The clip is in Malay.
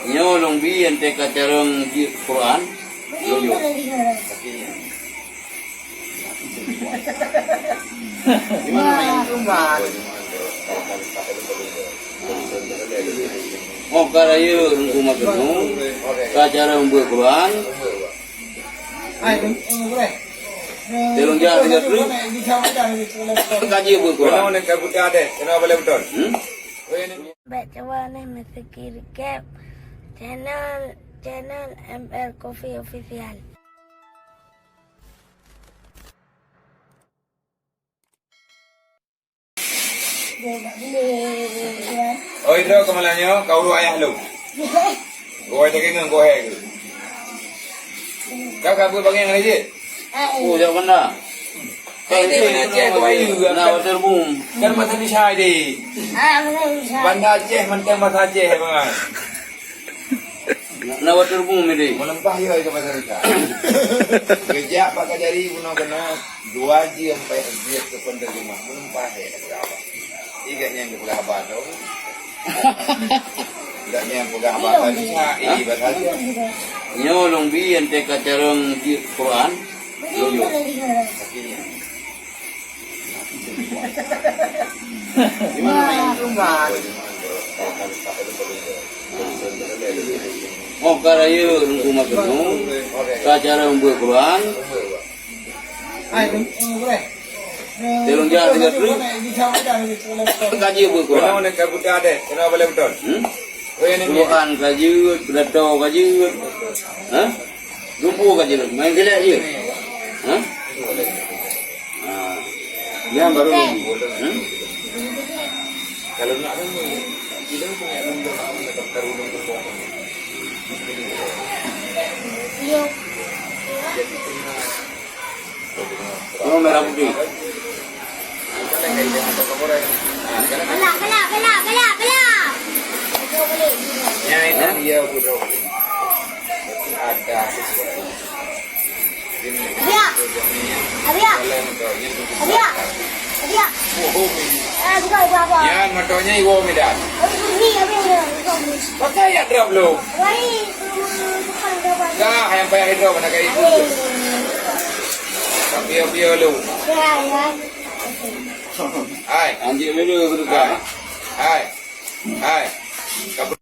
Nyo long bi ente kacarong di Quran. Yo yo. Gimana main rumah? Oh karayo rumah gedung. Kacarong buat Quran. Telung jahat dengan dulu. Kaji buat Quran. Baca warna Mr. Kirikap channel ML Coffee Official. Oh itu kemalannya kau lu ayah lu. Gua itu kena gua hek. Kau kabur bagian mana je? Oh jangan dah. Ini mana je kau ayu juga. Nah terbum. Kan mata ni syai di. Banda Aceh mentang mata Aceh bang. Nah terbum ini. Melempah ya ke pasar kita. Kerja pakai jari guna kena 2 jam sampai dia ke penerima melempah ya. Iganya yang pegang apa tu? Iganya yang pegang apa tadi? Syai bahasa. Nyo long bi ente kacarong di Quran. Yo yo. Gimana main rumah? Oh karayo rumah gedung. Kacarong buat Quran. Telung jahat dengan dulu. Kaji buat Quran. Kau nak kabut ada? Kenapa boleh betul? Quran kaji, dato kaji. Hah? Lumpuh kaji lu. Main gelak je. Hah? Yang baru lagi. Kalau nak kan, kita punya nombor nak terunung tu. Oh merah putih. Ya ini dia bro. Ada sesuatu. Ya motornya iwo medan. Pakai ya drop lo. Dah yang payah itu mana kayak itu. Biar lo. Hai, Anjing lu berdua. hai.